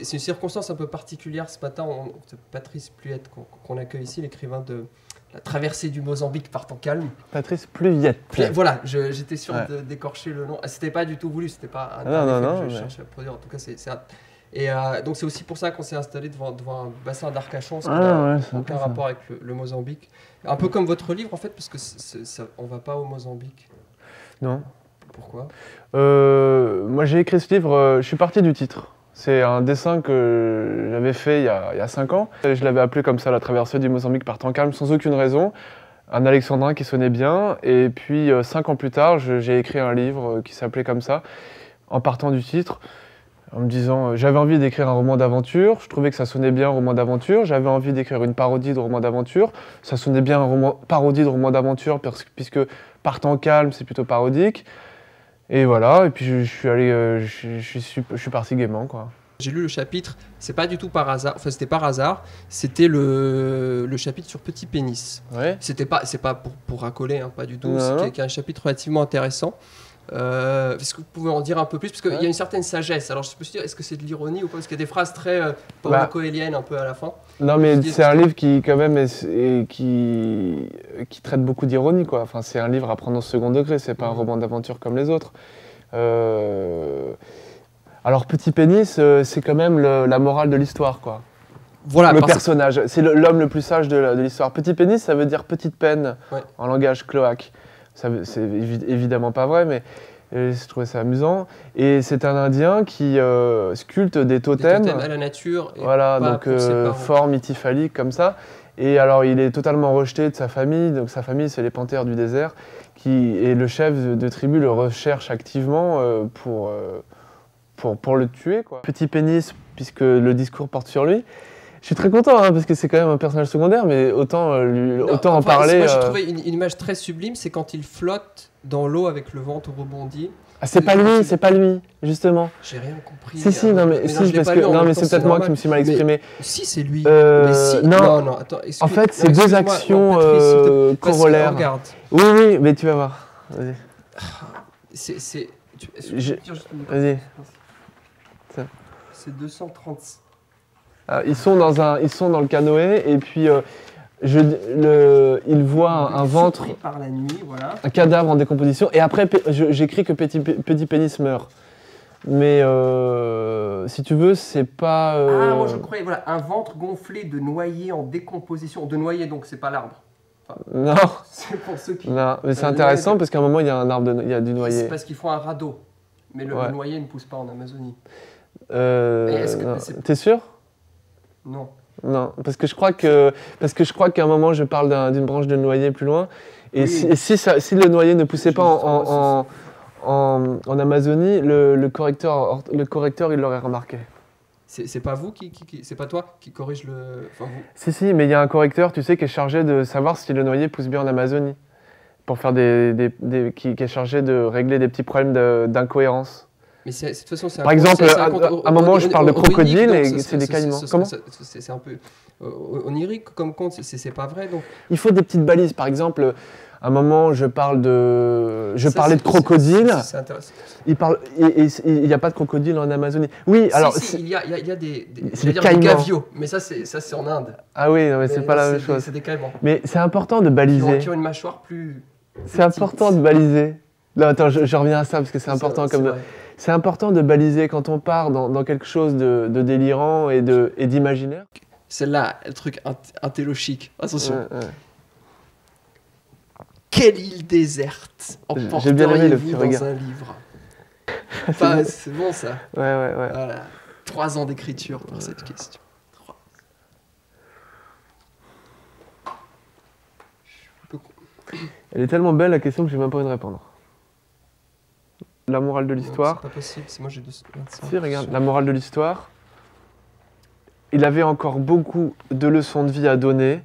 c'est une circonstance un peu particulière. Ce matin, c'est Patrice Pluyette qu'on accueille ici, l'écrivain de La traversée du Mozambique par temps calme. Patrice Pluyette. Voilà, j'étais sûr d'écorcher le nom. C'était pas du tout voulu, c'était pas un non, effet que je cherchais à produire. En tout cas, Et donc c'est aussi pour ça qu'on s'est installé devant un bassin d'Arcachon, parce qu'on n'a aucun rapport avec le Mozambique. Un peu comme votre livre en fait, parce que on va pas au Mozambique. Non. Pourquoi? Moi j'ai écrit ce livre, je suis parti du titre. C'est un dessin que j'avais fait il y a 5 ans. Je l'avais appelé comme ça, La traversée du Mozambique par temps calme, sans aucune raison. Un alexandrin qui sonnait bien. Et puis 5 ans plus tard, j'ai écrit un livre qui s'appelait comme ça, en partant du titre. En me disant, j'avais envie d'écrire un roman d'aventure, je trouvais que ça sonnait bien un roman d'aventure, j'avais envie d'écrire une parodie de roman d'aventure, ça sonnait bien un parodie de roman d'aventure puisque par temps calme c'est plutôt parodique. Et voilà, et puis je suis parti gaiement quoi. J'ai lu le chapitre, c'est pas du tout par hasard, enfin c'était par hasard, c'était le chapitre sur Petit Pénis. Ouais. C'est pas pour racoler, hein, pas du tout, c'est un chapitre relativement intéressant. Est-ce que vous pouvez en dire un peu plus? Parce qu'il y a une certaine sagesse. Alors je me suis dit, est-ce que c'est de l'ironie ou pas? Parce qu'il y a des phrases très paulo-coéliennes un peu à la fin. Non mais c'est un livre qui quand même qui traite beaucoup d'ironie quoi. Enfin, c'est un livre à prendre au second degré, c'est pas un roman d'aventure comme les autres. Alors Petit Pénis, c'est quand même la morale de l'histoire quoi. Voilà, le personnage, c'est l'homme le plus sage de l'histoire. Petit pénis, ça veut dire petite peine en langage cloaque. C'est évidemment pas vrai, mais je trouvais ça amusant. Et c'est un Indien qui sculpte des totems. Des totems à la nature. Et voilà, donc forme ityphallique comme ça. Et alors il est totalement rejeté de sa famille. Donc sa famille, c'est les panthères du désert. Et le chef de tribu le recherche activement pour le tuer, quoi. Petit pénis, puisque le discours porte sur lui. Je suis très content hein, parce que c'est quand même un personnage secondaire, mais autant en parler. Moi j'ai trouvé une image très sublime, c'est quand il flotte dans l'eau avec le ventre rebondi. Ah, c'est pas lui, justement. J'ai rien compris. Si, non, mais c'est peut-être moi qui me suis mal exprimé. Si, c'est lui. Non, attends. En fait, c'est deux actions corollaires. Regarde. Oui, mais tu vas voir. Vas-y. Vas-y. C'est 230. Ils sont dans le canoë et puis il voit un ventre, par la nuit, voilà. un cadavre en décomposition et après j'écris que petit pénis meurt. Mais si tu veux, c'est pas... moi je croyais, voilà, un ventre gonflé de noyer en décomposition. De noyer, donc c'est pas l'arbre. Enfin, non. C'est pour ceux qui... Non, mais c'est intéressant parce qu'à un moment il y a un arbre, il y a du noyer. C'est parce qu'il faut un radeau. Mais le noyer ne pousse pas en Amazonie. T'es sûr? Non. Non, parce que je crois qu'à un moment je parle d'une branche de noyer plus loin. Et si le noyer ne poussait pas en Amazonie, le correcteur il l'aurait remarqué. C'est pas vous c'est pas toi qui corrige le... Enfin, vous. Si, mais il y a un correcteur, tu sais, qui est chargé de savoir si le noyer pousse bien en Amazonie. Pour faire qui est chargé de régler des petits problèmes d'incohérence. Mais de toute façon, c'est par exemple, à un moment, je parle de crocodile et c'est des caïmans. Comment? C'est un peu onirique comme conte, c'est pas vrai. Donc. Il faut des petites balises. Par exemple, à un moment, je parlais de crocodile. C'est intéressant. Il n'y a pas de crocodile en Amazonie. Oui, alors. Si, il y a des caïmans. gaviaux, mais ça, c'est en Inde. Ah oui, non, mais c'est pas la même chose. C'est des caïmans. Mais c'est important de baliser. Qui ont une mâchoire plus. C'est important de baliser. Non, attends, je reviens à ça parce que c'est important comme. C'est important de baliser quand on part dans quelque chose de délirant et d'imaginaire. Celle-là, le truc intello-chic. Attention. Quelle île déserte emporteriez-vous dans un livre? C'est bon ça. Ouais. Voilà. 3 ans d'écriture pour cette question. Elle est tellement belle la question que j'ai même pas envie de répondre. La morale de l'histoire. C'est pas possible, c'est moi j'ai 225. Si, regarde, la morale de l'histoire. Il avait encore beaucoup de leçons de vie à donner.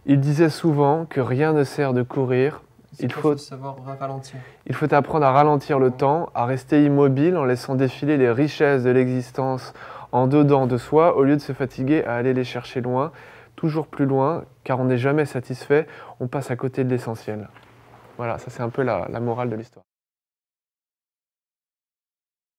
Il disait souvent que rien ne sert de courir. Il faut savoir ralentir. Il faut apprendre à ralentir le temps, à rester immobile en laissant défiler les richesses de l'existence en dedans de soi, au lieu de se fatiguer à aller les chercher loin, toujours plus loin, car on n'est jamais satisfait, on passe à côté de l'essentiel. Voilà, ça c'est un peu la morale de l'histoire.